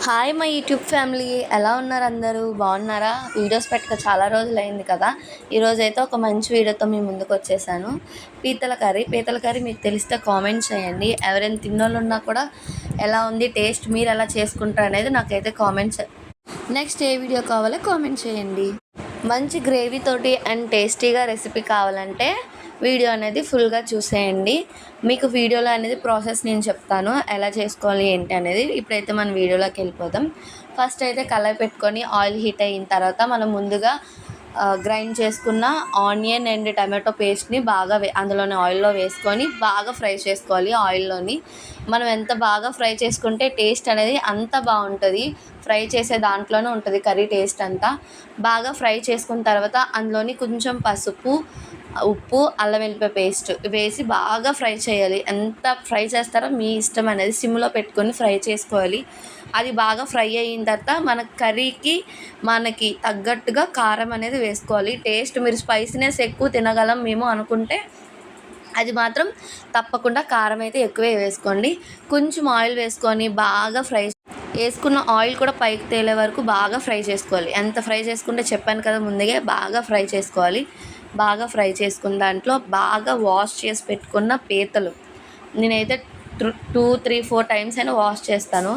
Hi my YouTube family, ఎలా ఉన్నారు? అందరూ బాగున్నారా? వీడియోస్ పెట్టక చాలా రోజులైంది కదా. ఈరోజైతే ఒక మంచి వీడియోతో మీ ముందుకు వచ్చేసాను. పీతల కర్రీ మీకు తెలిస్తే కామెంట్ చేయండి. ఎవరైనా తిన్నోళ్ళు ఉన్నా కూడా ఎలా ఉంది టేస్ట్, మీరు ఎలా చేసుకుంటారు అనేది నాకైతే కామెంట్స్. నెక్స్ట్ ఏ వీడియో కావాలో కామెంట్ చేయండి. మంచి గ్రేవీ తోటి అండ్ టేస్టీగా రెసిపీ కావాలంటే వీడియో అనేది ఫుల్గా చూసేయండి. మీకు వీడియోలో అనేది ప్రాసెస్ నేను చెప్తాను, ఎలా చేసుకోవాలి ఏంటి అనేది. ఇప్పుడైతే మనం వీడియోలోకి వెళ్ళిపోదాం. ఫస్ట్ అయితే కళాయి పెట్టుకొని ఆయిల్ హీట్ అయిన తర్వాత మనం ముందుగా గ్రైండ్ చేసుకున్న ఆనియన్ అండ్ టమాటో పేస్ట్ని బాగా అందులోని ఆయిల్లో వేసుకొని బాగా ఫ్రై చేసుకోవాలి. ఆయిల్లోని మనం ఎంత బాగా ఫ్రై చేసుకుంటే టేస్ట్ అనేది అంత బాగుంటుంది. ఫ్రై చేసే దాంట్లోనే ఉంటుంది కర్రీ టేస్ట్ అంతా. బాగా ఫ్రై చేసుకున్న తర్వాత అందులోని కొంచెం పసుపు, ఉప్పు, అల్లం వెల్లిపాయ పేస్ట్ వేసి బాగా ఫ్రై చేయాలి. ఎంత ఫ్రై చేస్తారో మీ ఇష్టం అనేది. సిమ్లో పెట్టుకొని ఫ్రై చేసుకోవాలి. అది బాగా ఫ్రై అయిన తర్వాత మన కర్రీకి మనకి తగ్గట్టుగా కారం అనేది వేసుకోవాలి. టేస్ట్ మీరు స్పైసీనెస్ ఎక్కువ తినగలం మేము అనుకుంటే అది మాత్రం తప్పకుండా కారం అయితే ఎక్కువే వేసుకోండి. కొంచెం ఆయిల్ వేసుకొని బాగా వేసుకున్న ఆయిల్ కూడా పైకి తేలే వరకు బాగా ఫ్రై చేసుకోవాలి. ఎంత ఫ్రై చేసుకుంటే చెప్పాను కదా ముందుగా, బాగా ఫ్రై చేసుకోవాలి. బాగా ఫ్రై చేసుకున్న దాంట్లో బాగా వాష్ చేసి పెట్టుకున్న పీతలు నేనైతే 2-3-4 టైమ్స్ అయినా వాష్ చేస్తాను.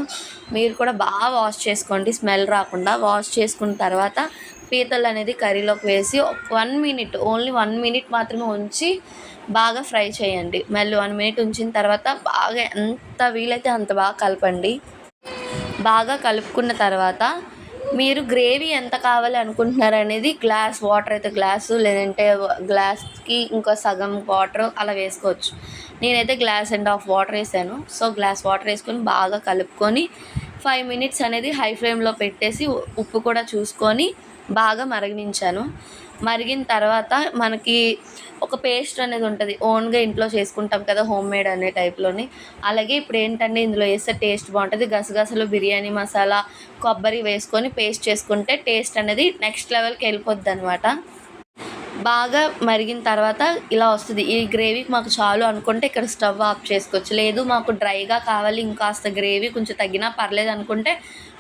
మీరు కూడా బాగా వాష్ చేసుకోండి, స్మెల్ రాకుండా. వాష్ చేసుకున్న తర్వాత పీతలు అనేది కర్రీలోకి వేసి 1 మినిట్, ఓన్లీ 1 మినిట్ మాత్రమే ఉంచి బాగా ఫ్రై చేయండి. మళ్ళీ 1 మినిట్ ఉంచిన తర్వాత బాగా ఎంత వీలైతే అంత బాగా కలపండి. బాగా కలుపుకున్న తర్వాత మీరు గ్రేవీ ఎంత కావాలి అనుకుంటున్నారు అనేది గ్లాస్ వాటర్ అయితే గ్లాసు, లేదంటే గ్లాస్కి ఇంకో సగం వాటర్ అలా వేసుకోవచ్చు. నేనైతే గ్లాస్ అండ్ హాఫ్ వాటర్ వేసాను. సో గ్లాస్ వాటర్ వేసుకొని బాగా కలుపుకొని 5 మినిట్స్ అనేది హై ఫ్లేమ్లో పెట్టేసి ఉప్పు కూడా చూసుకొని బాగా మరగనించాను. మరిగిన తర్వాత మనకి ఒక పేస్ట్ అనేది ఉంటుంది, ఓన్గా ఇంట్లో చేసుకుంటాం కదా, హోమ్ మేడ్ అనే టైప్లోని. అలాగే ఇప్పుడు ఏంటంటే ఇందులో వేస్తే టేస్ట్ బాగుంటుంది. గసగసాలు, బిర్యానీ మసాలా, కొబ్బరి వేసుకొని పేస్ట్ చేసుకుంటే టేస్ట్ అనేది నెక్స్ట్ లెవెల్కి వెళ్ళిపోద్ది అనమాట. బాగా మరిగిన తర్వాత ఇలా వస్తుంది. ఈ గ్రేవీకి మాకు చాలు అనుకుంటే ఇక్కడ స్టవ్ ఆఫ్ చేసుకోవచ్చు. లేదు మాకు డ్రైగా కావాలి, ఇంకాస్త గ్రేవీ కొంచెం తగ్గినా పర్లేదు అనుకుంటే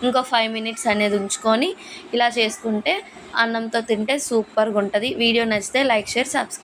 ఇంకో 5 మినిట్స్ అనేది ఉంచుకొని ఇలా చేసుకుంటే అన్నంతో తింటే సూపర్గా ఉంటుంది. వీడియో నచ్చితే లైక్, షేర్, సబ్స్క్రైబ్.